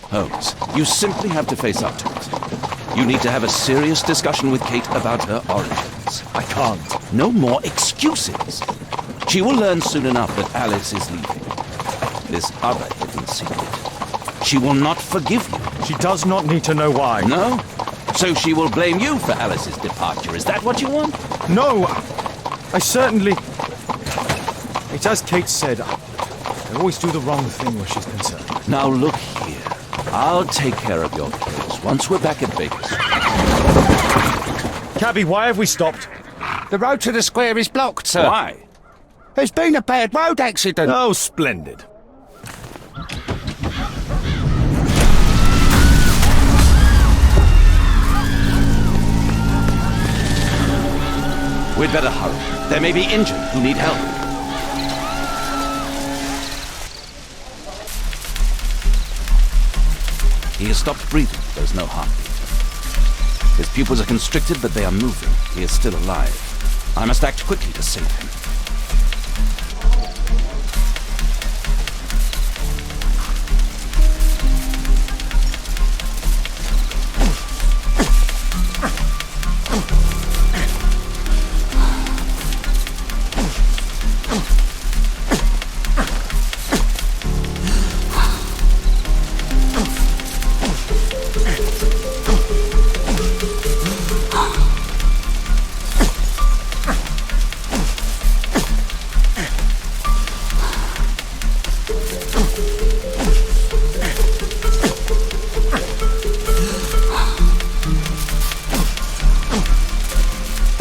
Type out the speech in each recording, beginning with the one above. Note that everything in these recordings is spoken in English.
Holmes, you simply have to face up to it. You need to have a serious discussion with Kate about her origins. I can't. No more excuses. She will learn soon enough that Alice is leaving. This other hidden secret. She will not forgive you. She does not need to know why. No? So she will blame you for Alice's departure. Is that what you want? No! I certainly... It's as Kate said, I always do the wrong thing where she's concerned. Now look here. I'll take care of your case once we're back at Vegas. Cabby, why have we stopped? The road to the square is blocked, sir. Why? There's been a bad road accident. Oh, splendid. We'd better hurry. There may be injured who need help. He has stopped breathing. There's no heartbeat. His pupils are constricted, but they are moving. He is still alive. I must act quickly to save him.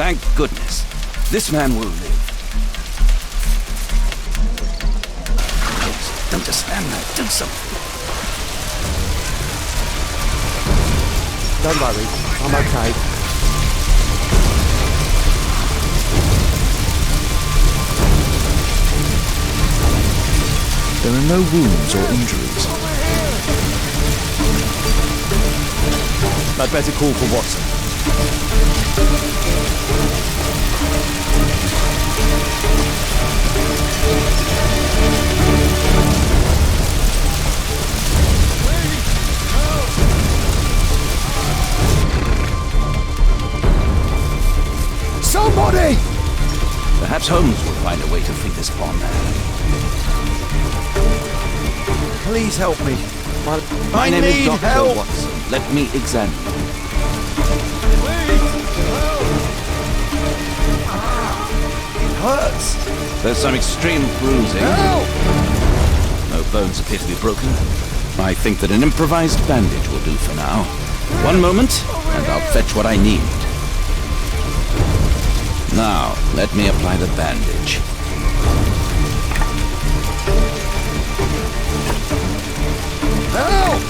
Thank goodness. This man will live. Don't just stand there. Do something. Don't worry, I'm okay. There are no wounds or injuries. I'd better call for Watson. Somebody! Perhaps Holmes will find a way to free this pawn man. Please help me. My name is need Dr. help. Watson. Let me examine you. It hurts. There's some extreme bruising. Help! No bones appear to be broken. I think that an improvised bandage will do for now. One moment, and I'll fetch what I need. Now, let me apply the bandage. Help!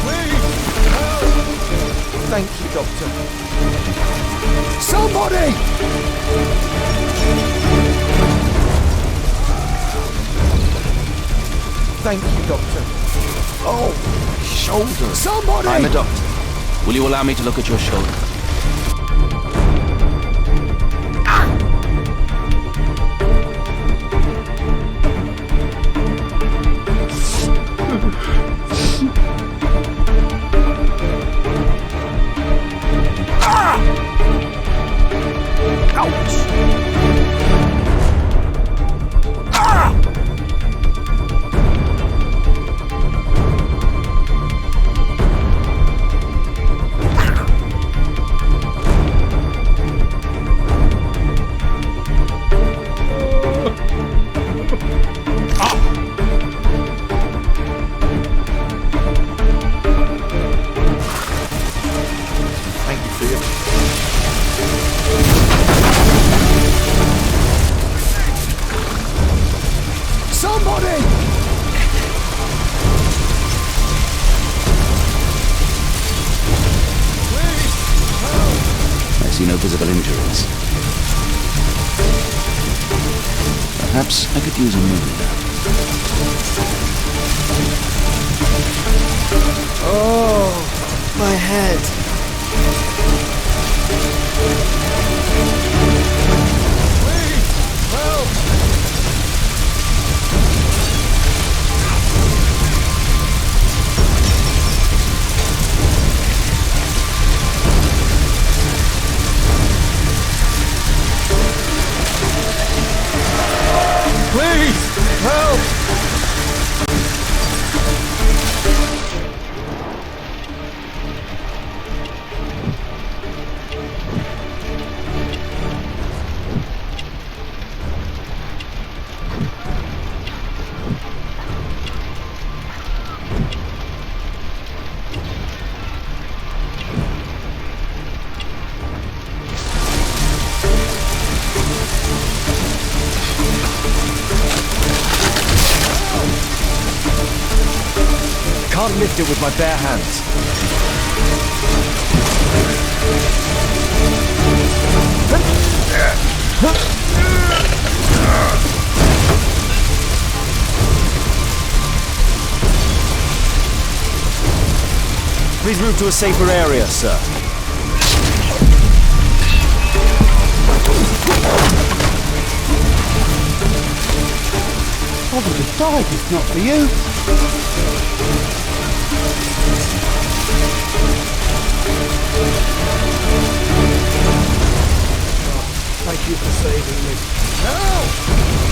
Please! Help! Thank you, Doctor. Somebody! Thank you, Doctor. Oh, my shoulder. Somebody! I'm a doctor. Will you allow me to look at your shoulder? see no visible injuries. Perhaps I could use a move. Oh, my head. Please, help! can't lift it with my bare hands. Please move to a safer area, sir. I would have died if not for you. Thank you for saving me. Help!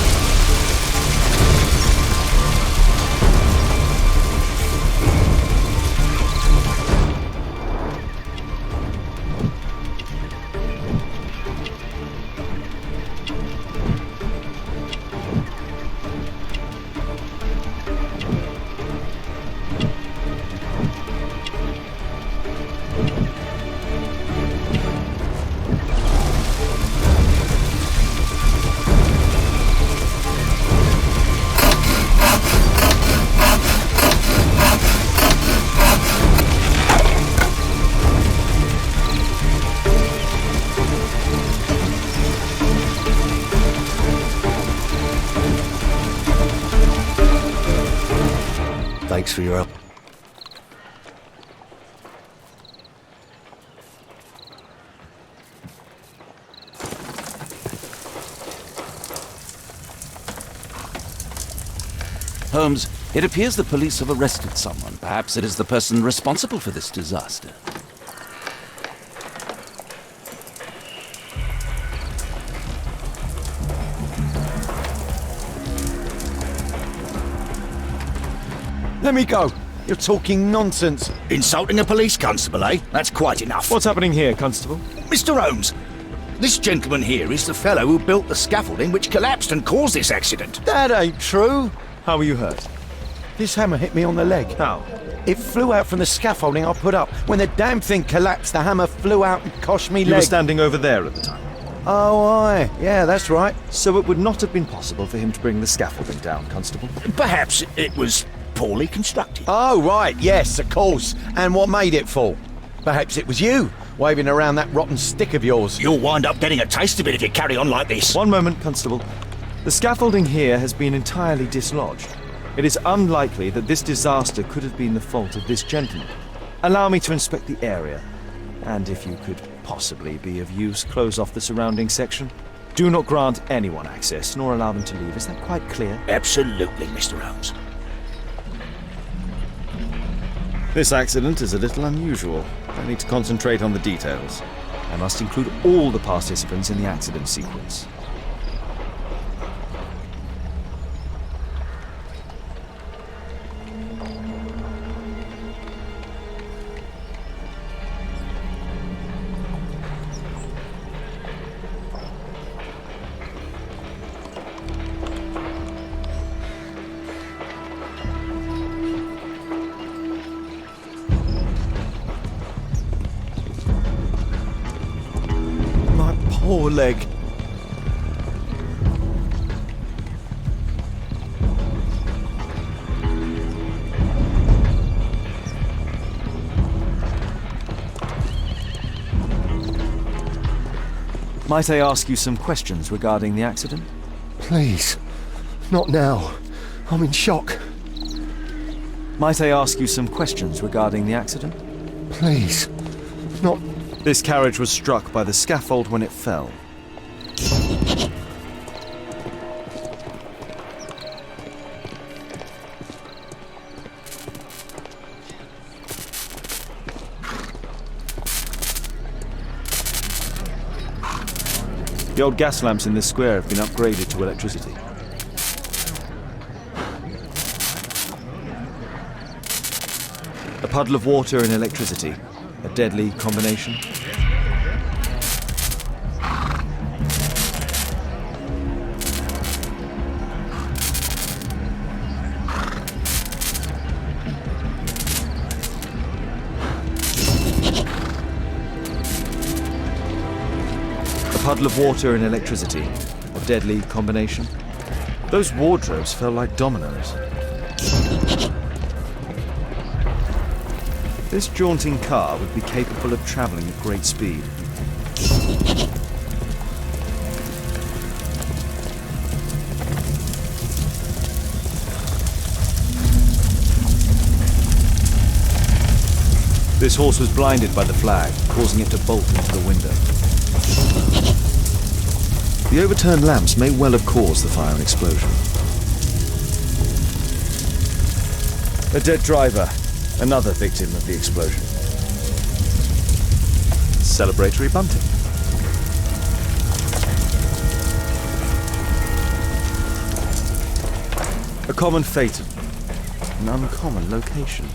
Thanks for your help. Holmes, it appears the police have arrested someone. Perhaps it is the person responsible for this disaster. Let me go. You're talking nonsense. Insulting a police constable, eh? That's quite enough. What's happening here, Constable? Mr. Holmes, this gentleman here is the fellow who built the scaffolding which collapsed and caused this accident. That ain't true. How were you hurt? This hammer hit me on the leg. How? It flew out from the scaffolding I put up. When the damn thing collapsed, the hammer flew out and cost me You were leg. standing over there at the time. Oh, aye. Yeah, that's right. So it would not have been possible for him to bring the scaffolding down, Constable. Perhaps it was poorly constructed. Oh, right. Yes, of course. And what made it fall? Perhaps it was you, waving around that rotten stick of yours. You'll wind up getting a taste of it if you carry on like this. One moment, Constable. The scaffolding here has been entirely dislodged. It is unlikely that this disaster could have been the fault of this gentleman. Allow me to inspect the area. And if you could possibly be of use, close off the surrounding section. Do not grant anyone access, nor allow them to leave. Is that quite clear? Absolutely, Mr. Holmes. This accident is a little unusual. I need to concentrate on the details. I must include all the participants in the accident sequence. Poor leg. Might I ask you some questions regarding the accident? Please. Not now. I'm in shock. Might I ask you some questions regarding the accident? Please. Not... This carriage was struck by the scaffold when it fell. The old gas lamps in this square have been upgraded to electricity. A puddle of water and electricity. A deadly combination. A puddle of water and electricity. A deadly combination. Those wardrobes fell like dominoes. This jaunting car would be capable of travelling at great speed. This horse was blinded by the flag, causing it to bolt into the window. The overturned lamps may well have caused the fire and explosion. A dead driver, another victim of the explosion. Celebratory bunting. A common fate, an uncommon location.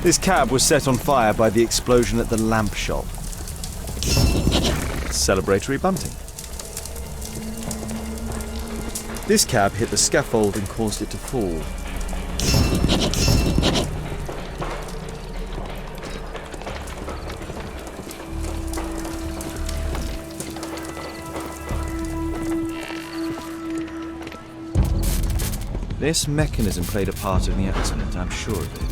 This cab was set on fire by the explosion at the lamp shop. Celebratory bunting. This cab hit the scaffold and caused it to fall. This mechanism played a part in the accident, I'm sure of it.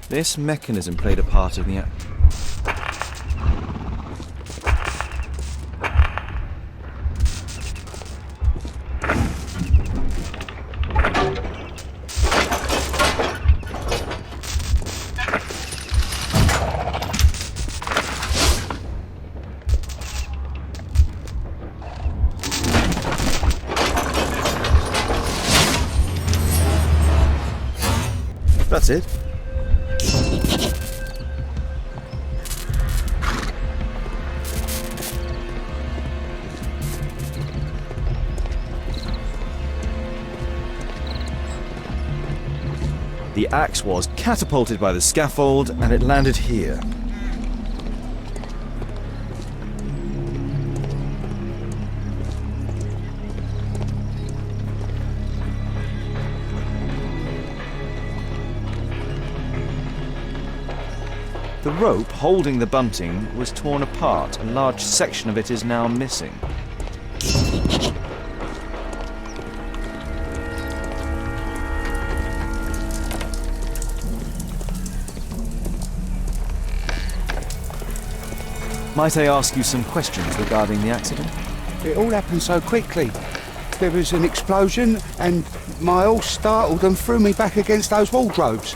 This mechanism played a part in the That's it. The axe was catapulted by the scaffold and it landed here. The rope holding the bunting was torn apart. A large section of it is now missing. Might I ask you some questions regarding the accident? It all happened so quickly. There was an explosion and my horse startled and threw me back against those wardrobes.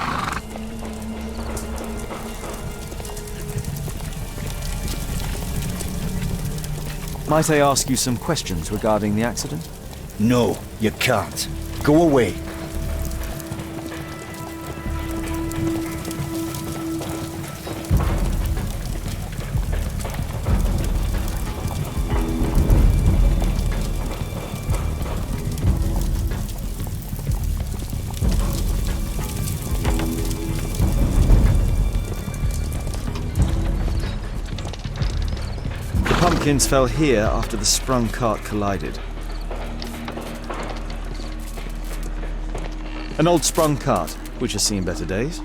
Might I ask you some questions regarding the accident? No, you can't. Go away. Pumpkins fell here after the sprung cart collided. An old sprung cart, which has seen better days.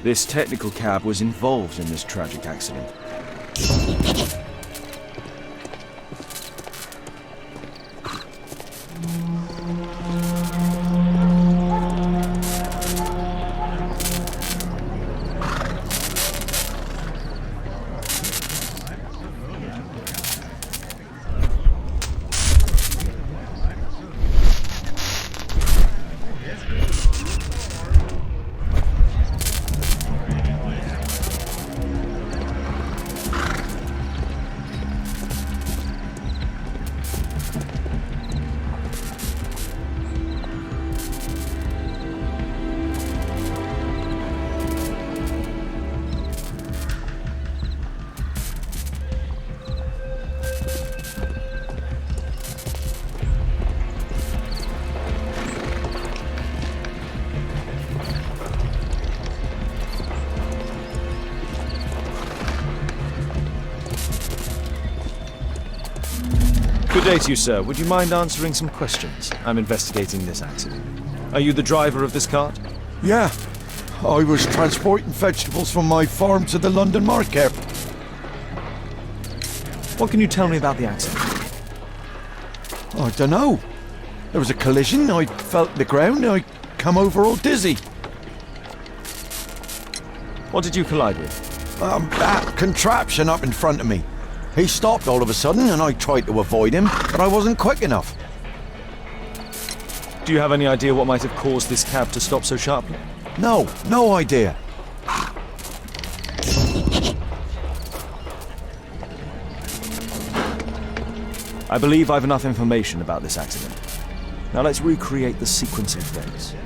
This technical cab was involved in this tragic accident. Good day to you, sir. Would you mind answering some questions? I'm investigating this accident. Are you the driver of this cart? Yeah. I was transporting vegetables from my farm to the London market. What can you tell me about the accident? I don't know. There was a collision, I felt the ground, I come over all dizzy. What did you collide with? That contraption up in front of me. He stopped all of a sudden and I tried to avoid him, but I wasn't quick enough. Do you have any idea what might have caused this cab to stop so sharply? No idea. I believe I've enough information about this accident. Now let's recreate the sequence of events.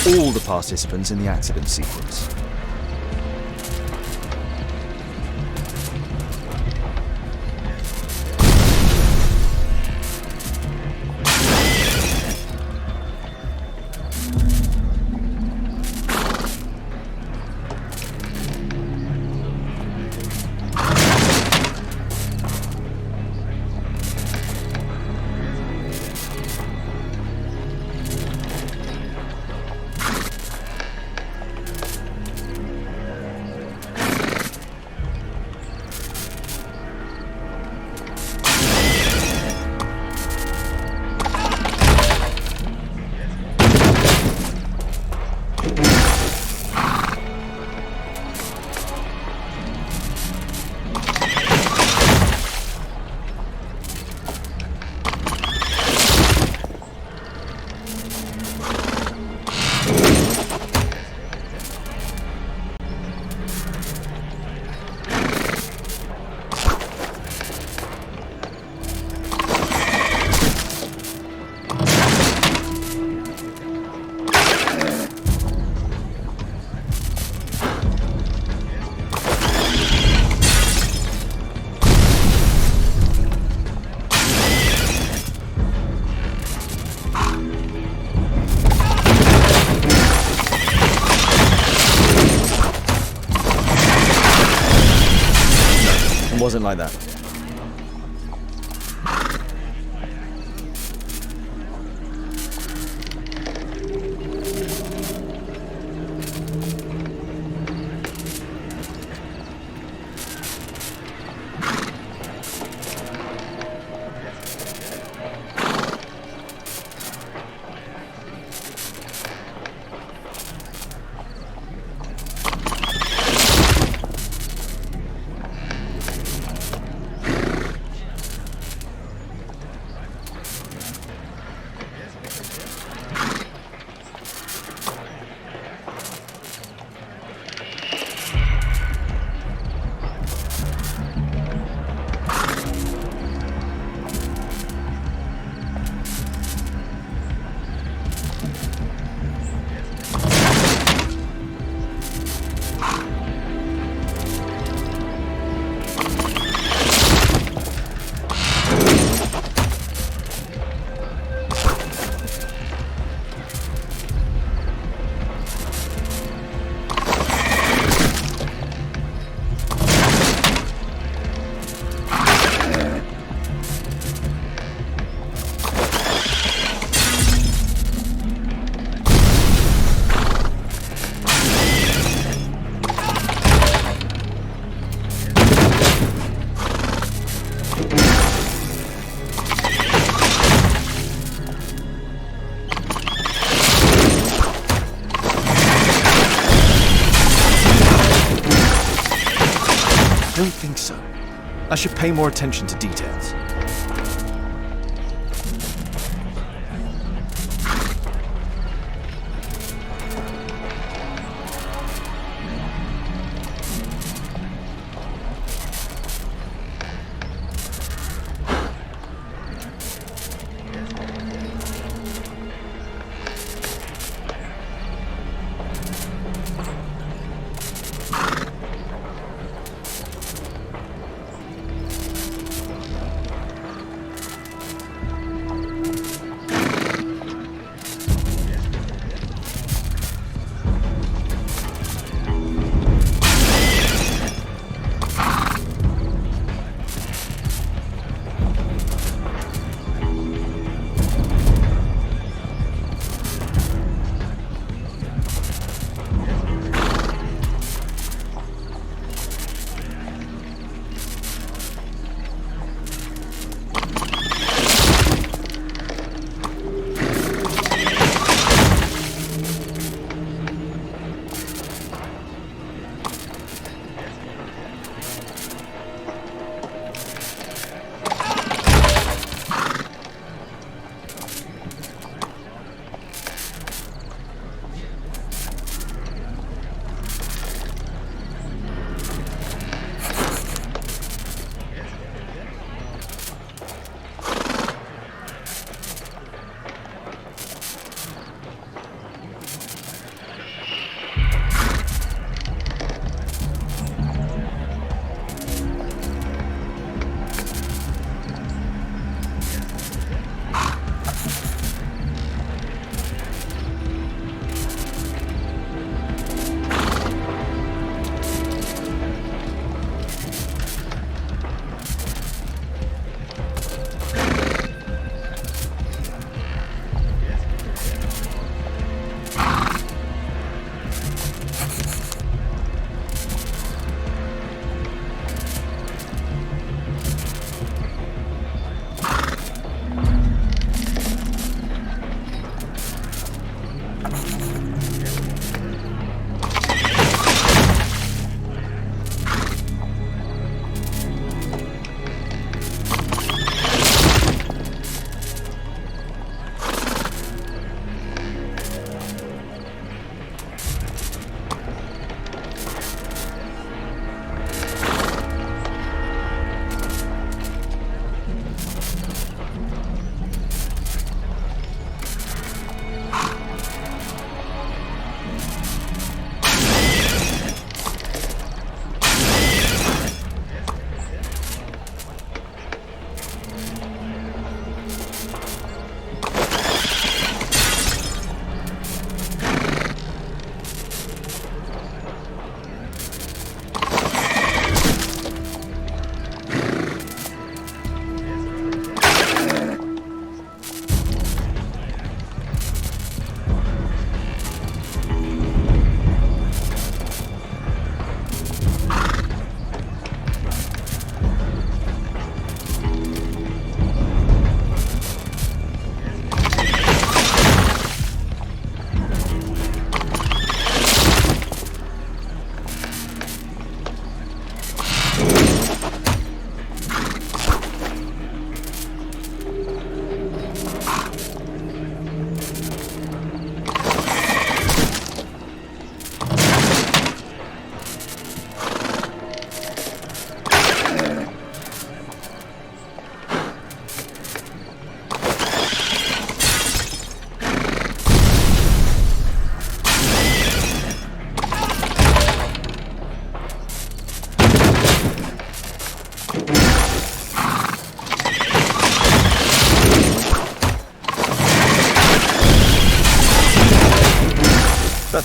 All the participants in the accident sequence. It wasn't like that. don't think so. I should pay more attention to details.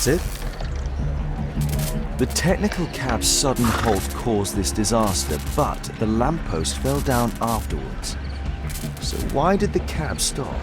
That's it. The technical cab's sudden halt caused this disaster, but the lamppost fell down afterwards. So why did the cab stop?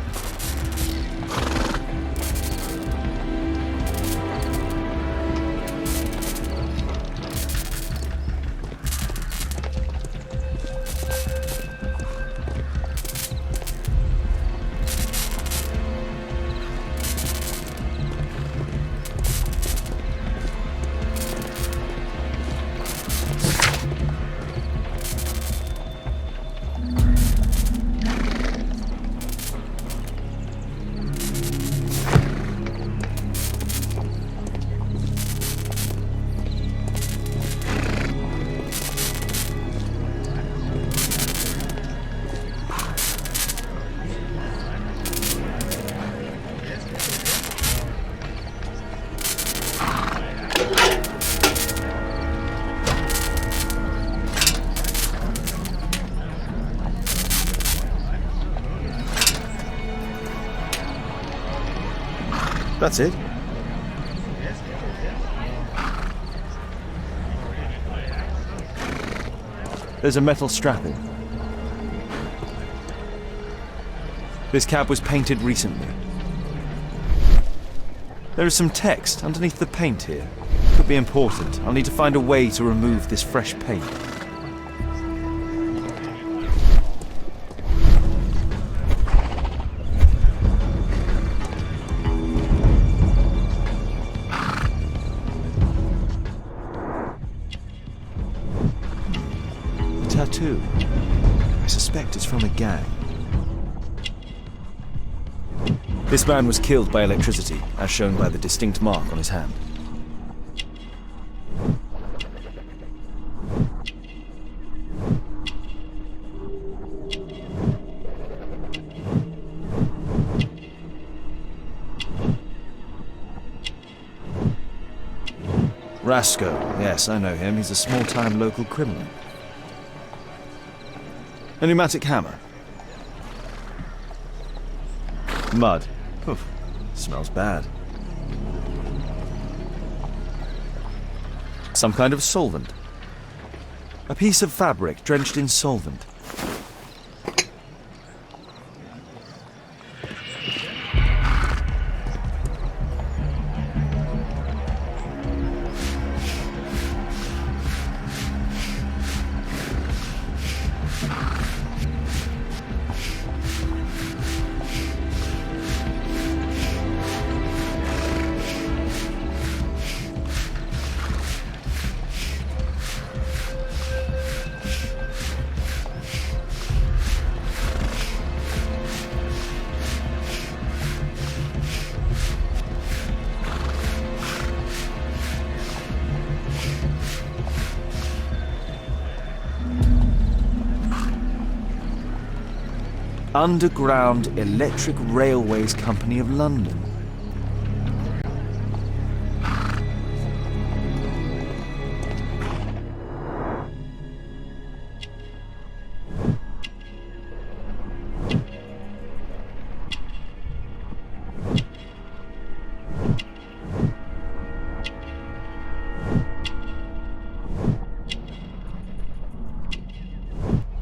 That's it. There's a metal strapping. This cab was painted recently. There is some text underneath the paint here. Could be important. I'll need to find a way to remove this fresh paint. Tattoo. I suspect it's from a gang. This man was killed by electricity, as shown by the distinct mark on his hand. Rasco. Yes, I know him. He's a small-time local criminal. A pneumatic hammer. Mud. Oof. Smells bad. Some kind of solvent. A piece of fabric drenched in solvent. Underground Electric Railways Company of London.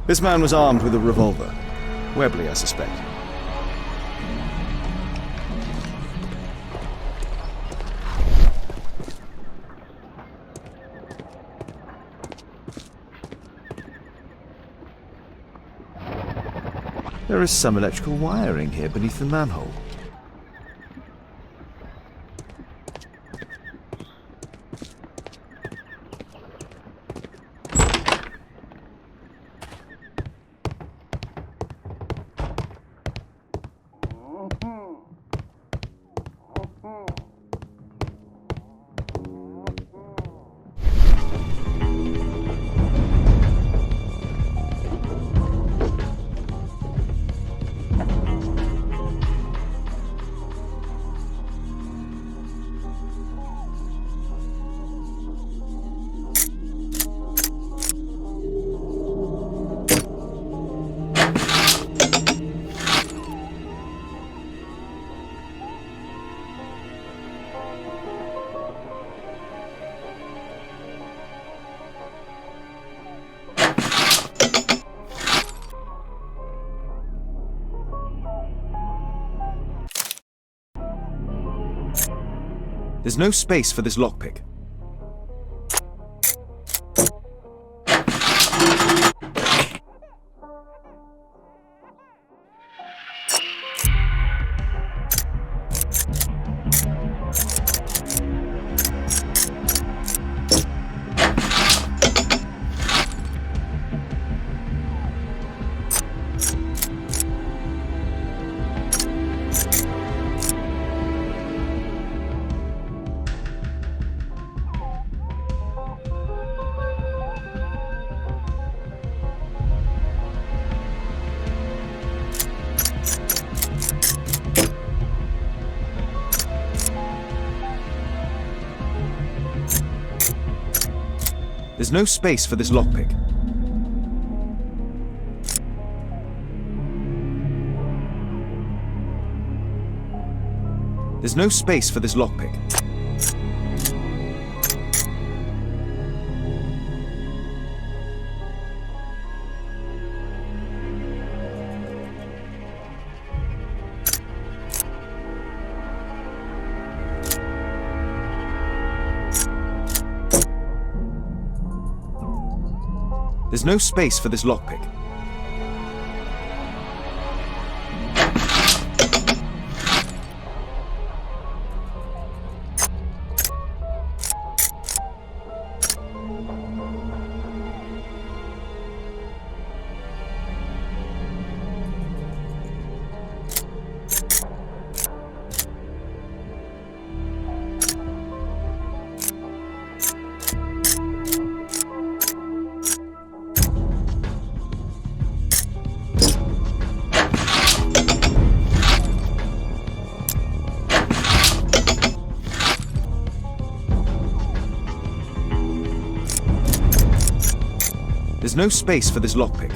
This man was armed with a revolver. Webley, I suspect. There is some electrical wiring here beneath the manhole. There's no space for this lockpick. There's no space for this lockpick. There's no space for this lockpick. There's no space for this lockpick. There's no space for this lockpick.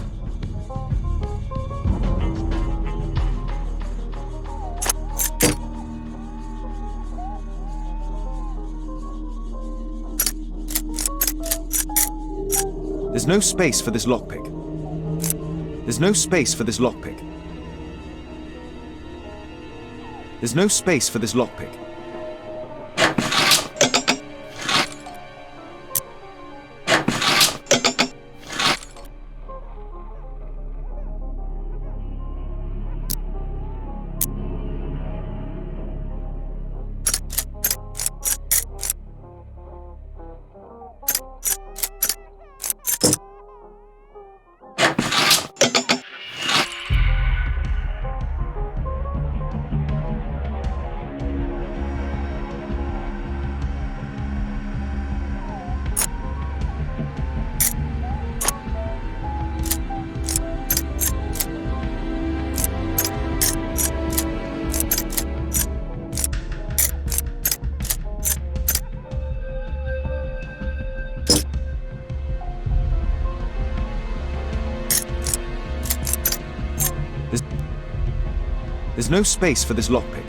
There's no space for this lockpick. There's no space for this lockpick. There's no space for this lockpick. There's no space for this lockpick.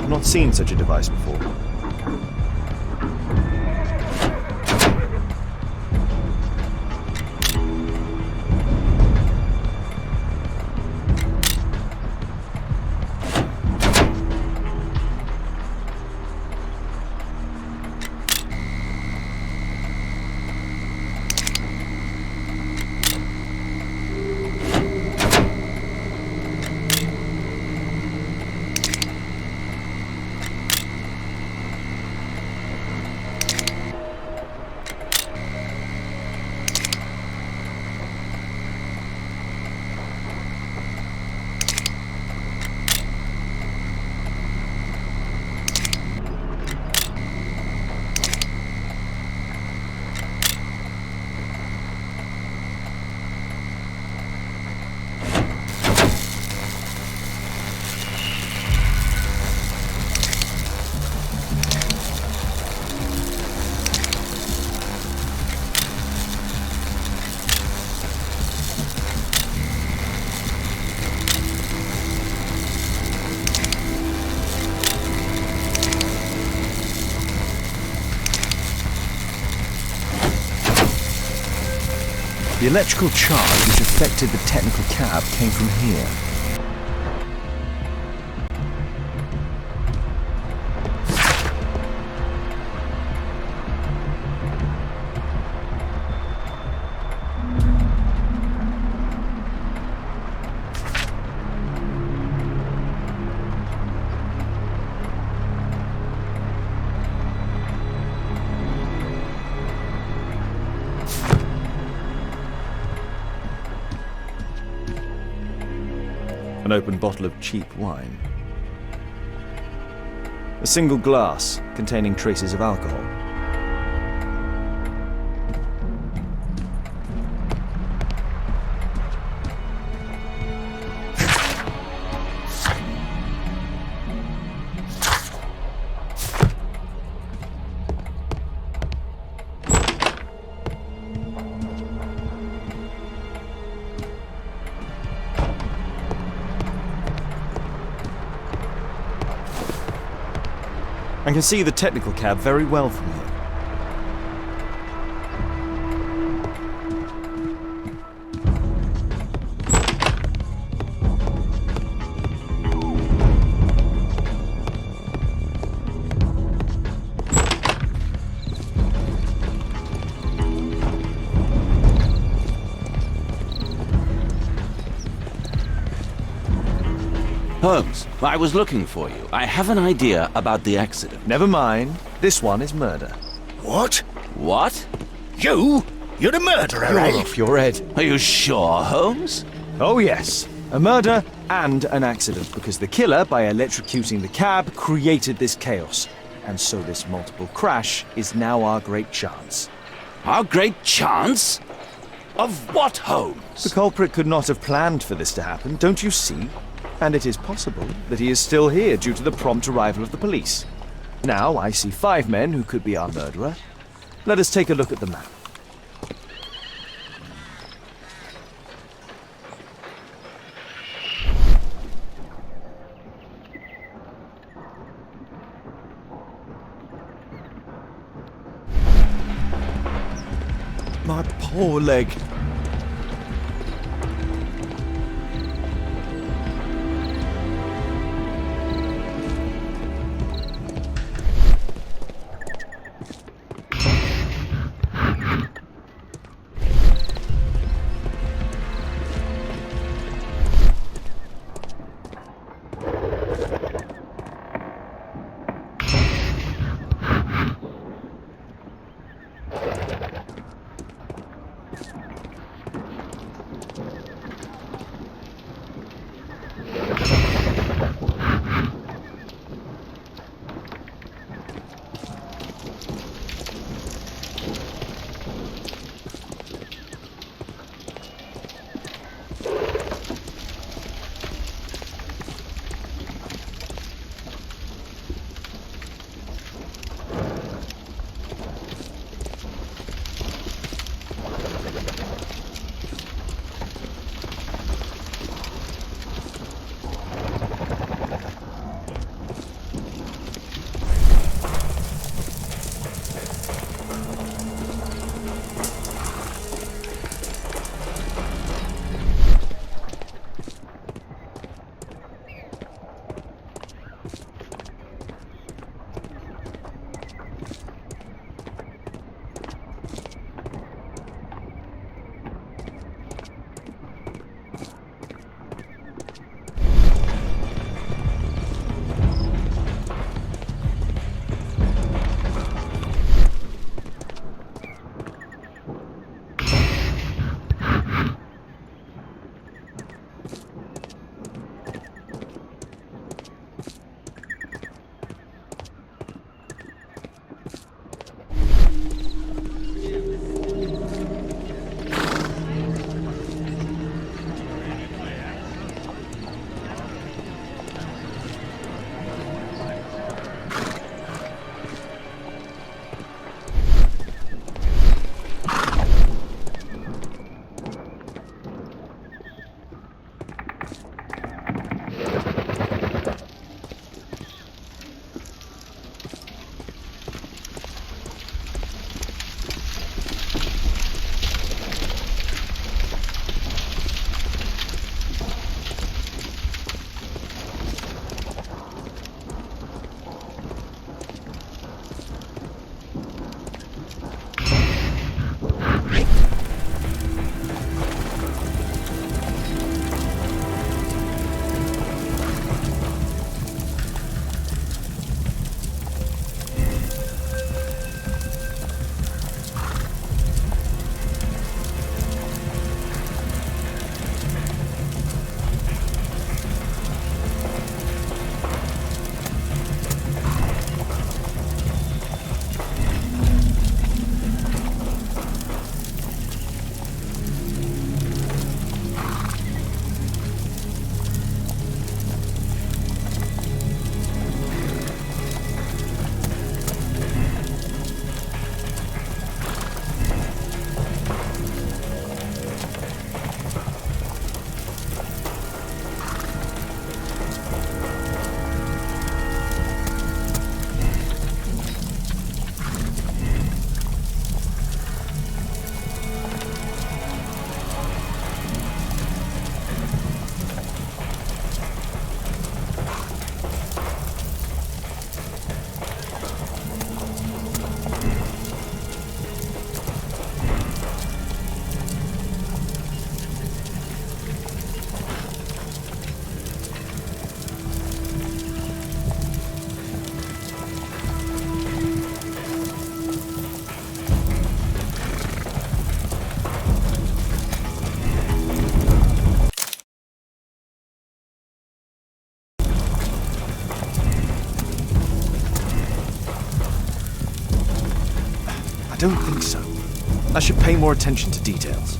I've not seen such a device before. The electrical charge which affected the technical cab came from here. An open bottle of cheap wine. A single glass containing traces of alcohol. I can see the technical cab very well from here. Holmes, I was looking for you. I have an idea about the accident. Never mind. This one is murder. What? What? You? You're the murderer, You're eh? off your head. Are you sure, Holmes? Oh yes, a murder and an accident, because the killer, by electrocuting the cab, created this chaos. And so this multiple crash is now our great chance. Our great chance? Of what, Holmes? The culprit could not have planned for this to happen, don't you see? And it is possible that he is still here due to the prompt arrival of the police. Now I see 5 men who could be our murderer. Let us take a look at the map. My poor leg. don't think so. I should pay more attention to details.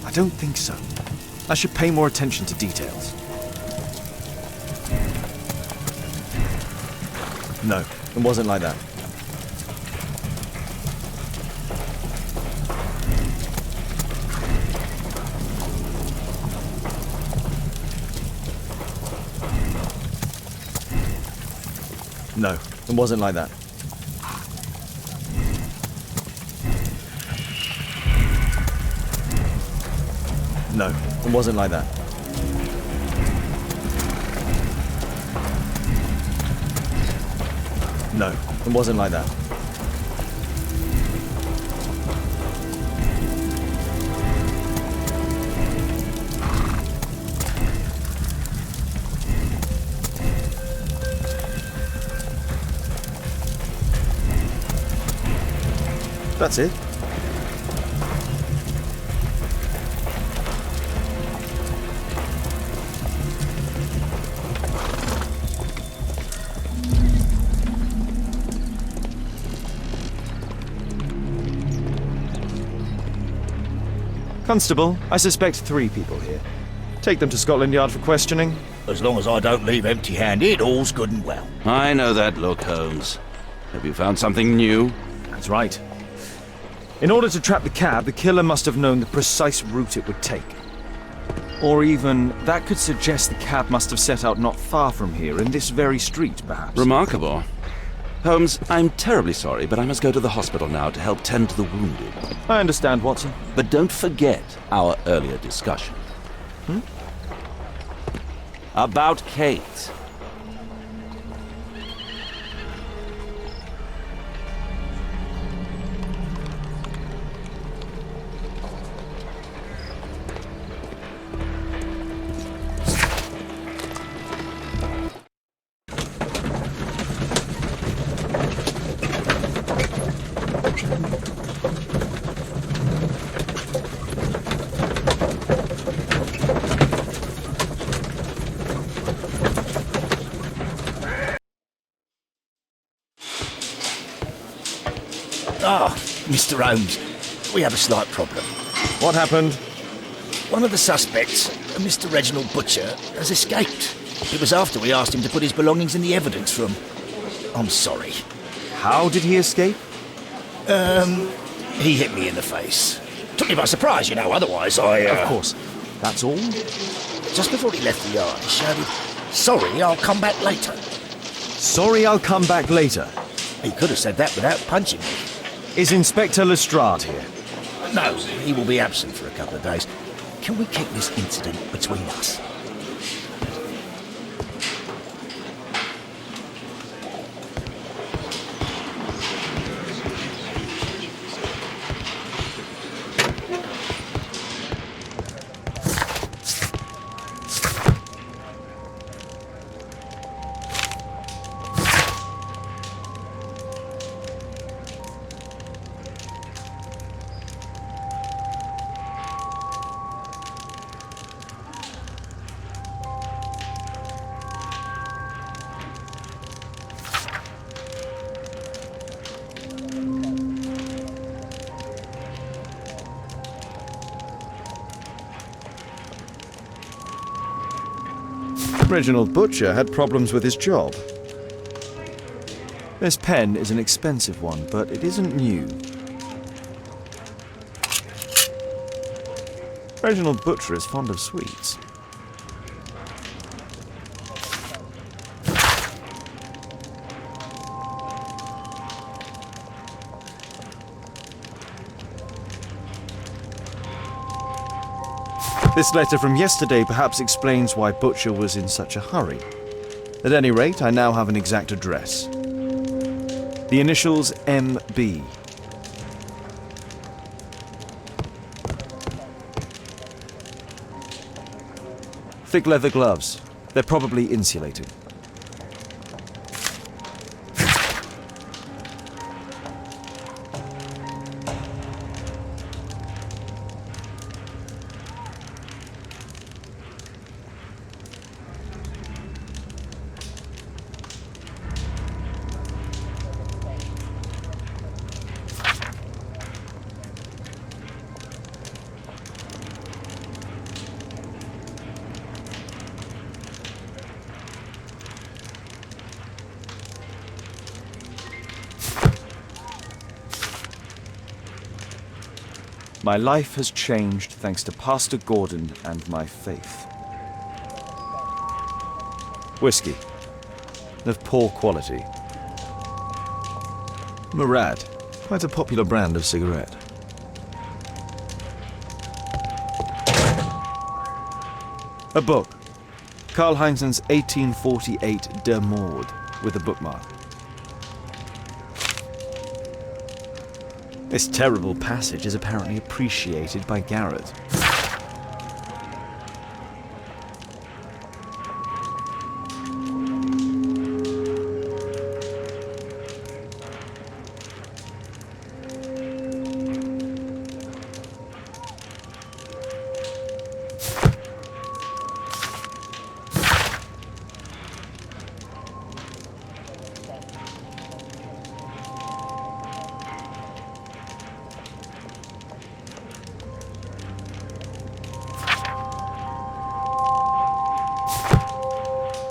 I don't think so. I should pay more attention to details. No, it wasn't like that. No, it wasn't like that. No, it wasn't like that. No, it wasn't like that. That's it. Constable, I suspect 3 people here. Take them to Scotland Yard for questioning. As long as I don't leave empty-handed, all's good and well. I know that look, Holmes. Have you found something new? That's right. In order to trap the cab, the killer must have known the precise route it would take. Or even, that could suggest the cab must have set out not far from here, in this very street, perhaps. Remarkable. Holmes, I'm terribly sorry, but I must go to the hospital now to help tend to the wounded. I understand, Watson. But don't forget our earlier discussion. About Kate. Ah, Mr. Holmes, we have a slight problem. What happened? One of the suspects, Mr. Reginald Butcher, has escaped. It was after we asked him to put his belongings in the evidence room. I'm sorry. How did he escape? He hit me in the face. Took me by surprise, you know, otherwise I... Of course. That's all? Just before he left the yard, he shouted, "Sorry, I'll come back later." Sorry, I'll come back later. He could have said that without punching me. Is Inspector Lestrade here? No, he will be absent for a couple of days. Can we keep this incident between us? Reginald Butcher had problems with his job. This pen is an expensive one, but it isn't new. Reginald Butcher is fond of sweets. This letter from yesterday perhaps explains why Butcher was in such a hurry. At any rate, I now have an exact address. The initials MB. Thick leather gloves. They're probably insulated. My life has changed thanks to Pastor Gordon and my faith. Whiskey. Of poor quality. Murad. Quite a popular brand of cigarette. A book. Karl Heinzen's 1848 Der Mord, with a bookmark. This terrible passage is apparently appreciated by Garrett.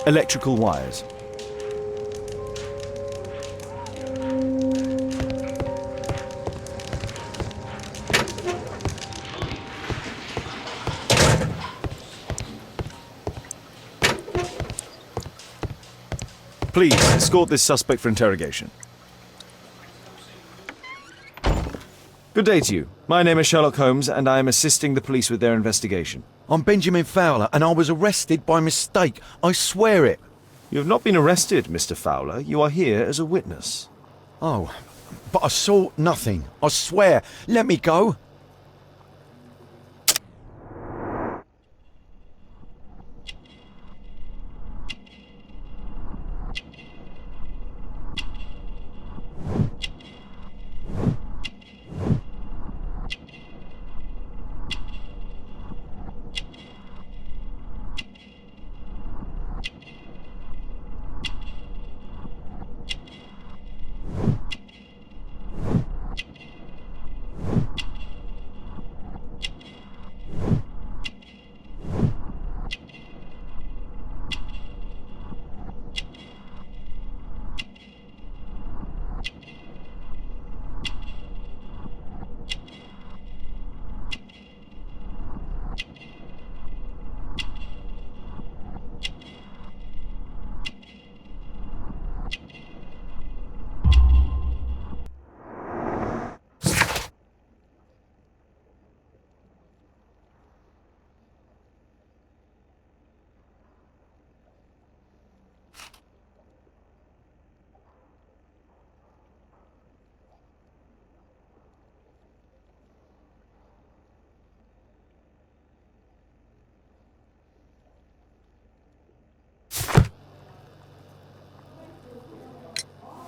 Electrical wires. Please, escort this suspect for interrogation. Good day to you. My name is Sherlock Holmes, and I am assisting the police with their investigation. I'm Benjamin Fowler, and I was arrested by mistake. I swear it. You have not been arrested, Mr. Fowler. You are here as a witness. Oh, but I saw nothing. I swear. Let me go.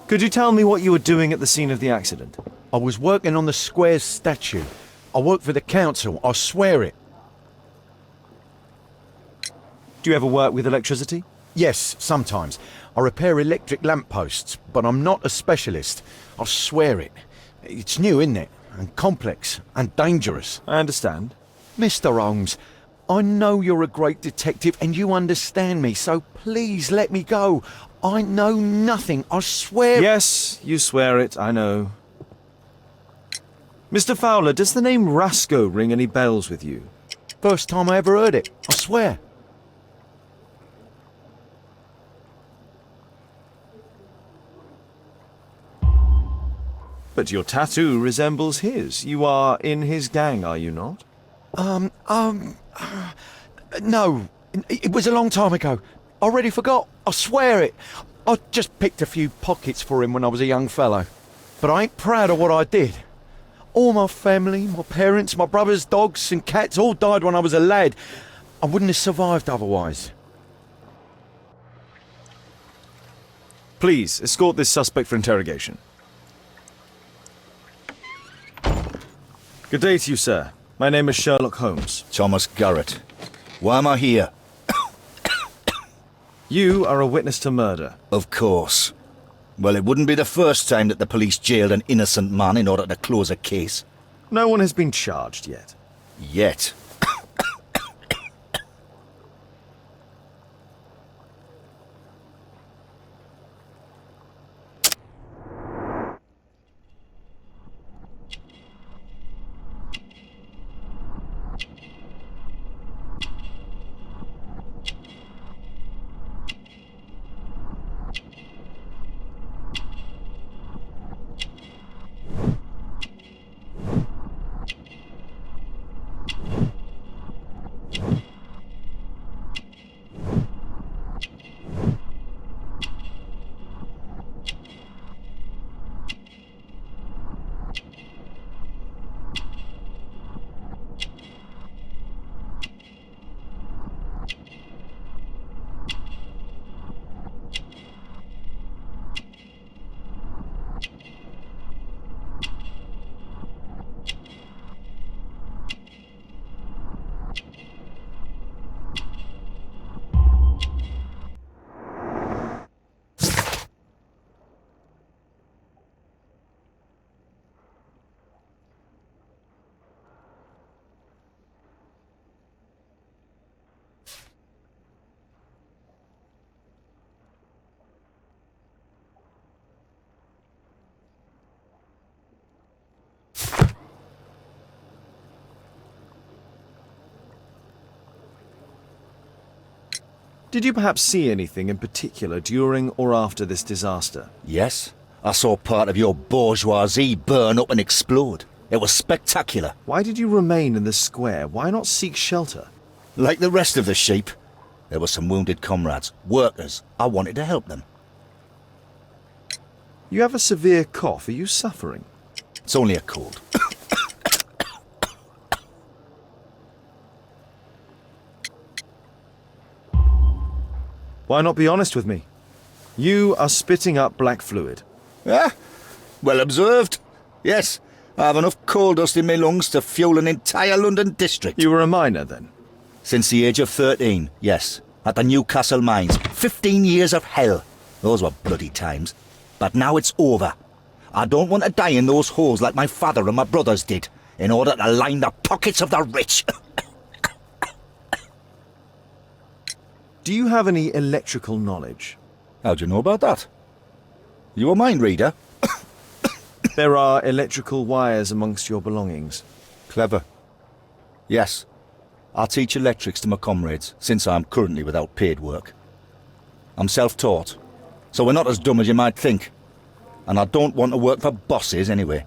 Could you tell me what you were doing at the scene of the accident? I was working on the square's statue. I work for the council. I swear it. Do you ever work with electricity? Yes, sometimes. I repair electric lampposts, but I'm not a specialist. I swear it. It's new, isn't it? And complex and dangerous. I understand. Mr. Holmes, I know you're a great detective and you understand me, so please let me go. I know nothing, I swear. Yes, you swear it, I know. Mr. Fowler, does the name Rasco ring any bells with you? First time I ever heard it, I swear. But your tattoo resembles his. You are in his gang, are you not? No. It was a long time ago. I already forgot. I swear it. I just picked a few pockets for him when I was a young fellow. But I ain't proud of what I did. All my family, my parents, my brothers, dogs and cats all died when I was a lad. I wouldn't have survived otherwise. Please, escort this suspect for interrogation. Good day to you, sir. My name is Sherlock Holmes. Thomas Garrett. Why am I here? You are a witness to murder. Of course. Well, it wouldn't be the first time that the police jailed an innocent man in order to close a case. No one has been charged yet. Yet. Did you perhaps see anything in particular during or after this disaster? Yes, I saw part of your bourgeoisie burn up and explode. It was spectacular. Why did you remain in the square? Why not seek shelter? Like the rest of the sheep, there were some wounded comrades, workers. I wanted to help them. You have a severe cough. Are you suffering? It's only a cold. Why not be honest with me? You are spitting up black fluid. Ah, well observed. Yes, I have enough coal dust in my lungs to fuel an entire London district. You were a miner then? Since the age of 13, yes. At the Newcastle mines. 15 years of hell. Those were bloody times. But now it's over. I don't want to die in those holes like my father and my brothers did, in order to line the pockets of the rich. Do you have any electrical knowledge? How'd you know about that? You a mind reader? There are electrical wires amongst your belongings. Clever. Yes. I teach electrics to my comrades, since I'm currently without paid work. I'm self-taught, so we're not as dumb as you might think. And I don't want to work for bosses anyway.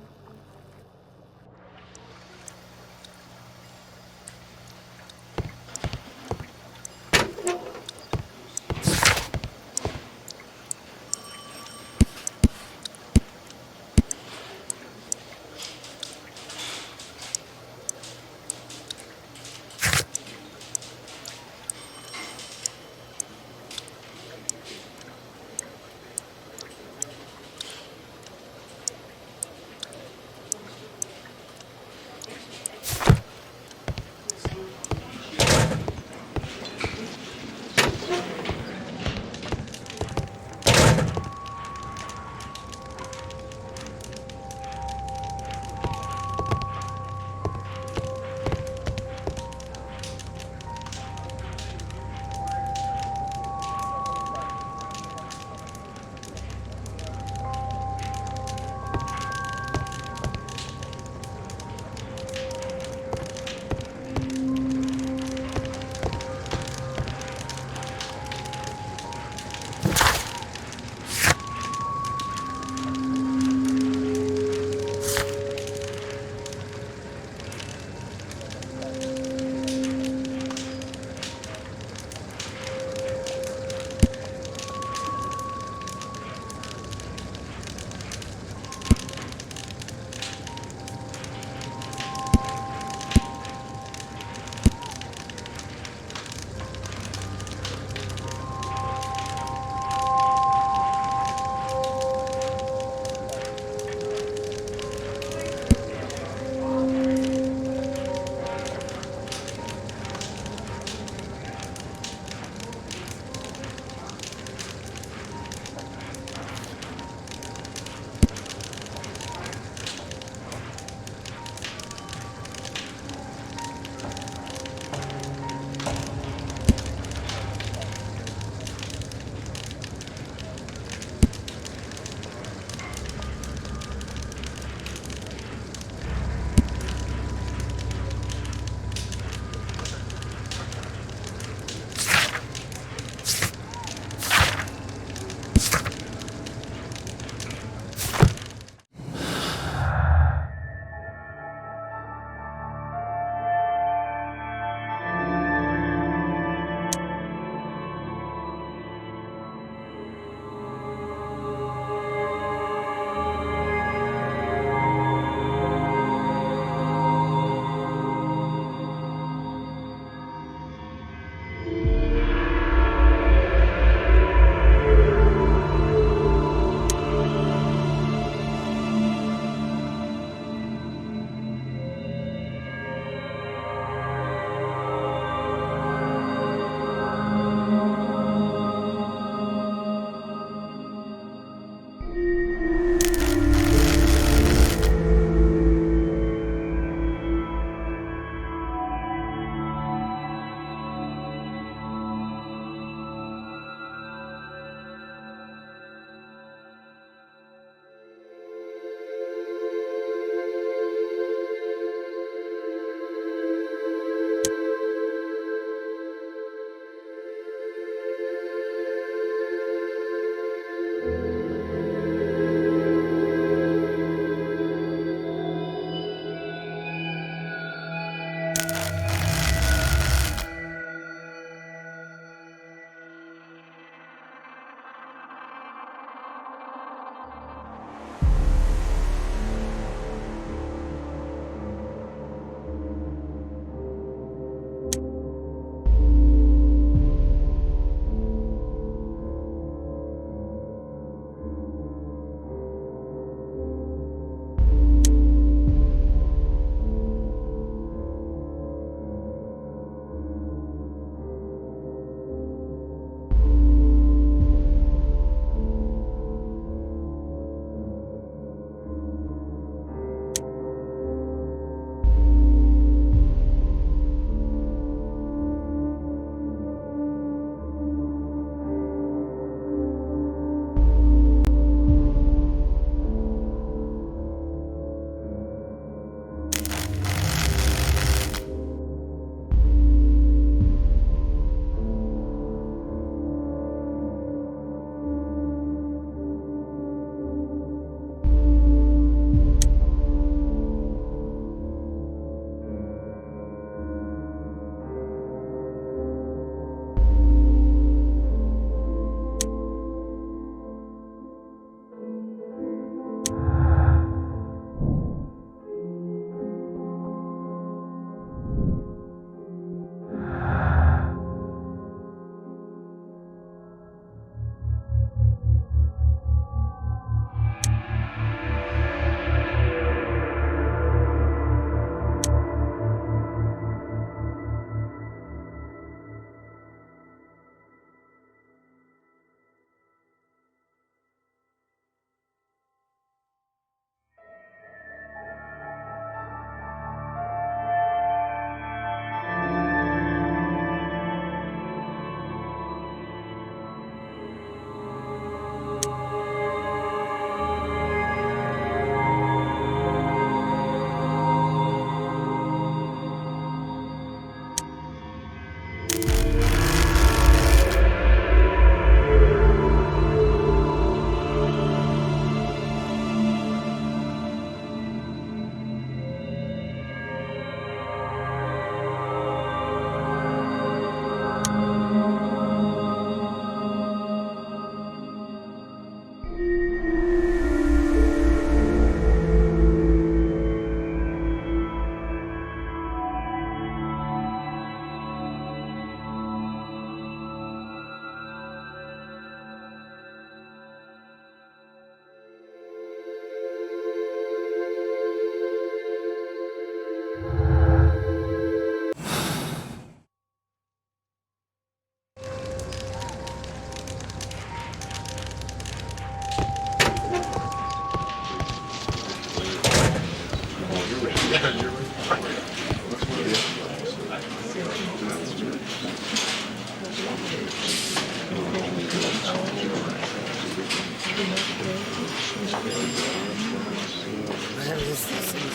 Where is this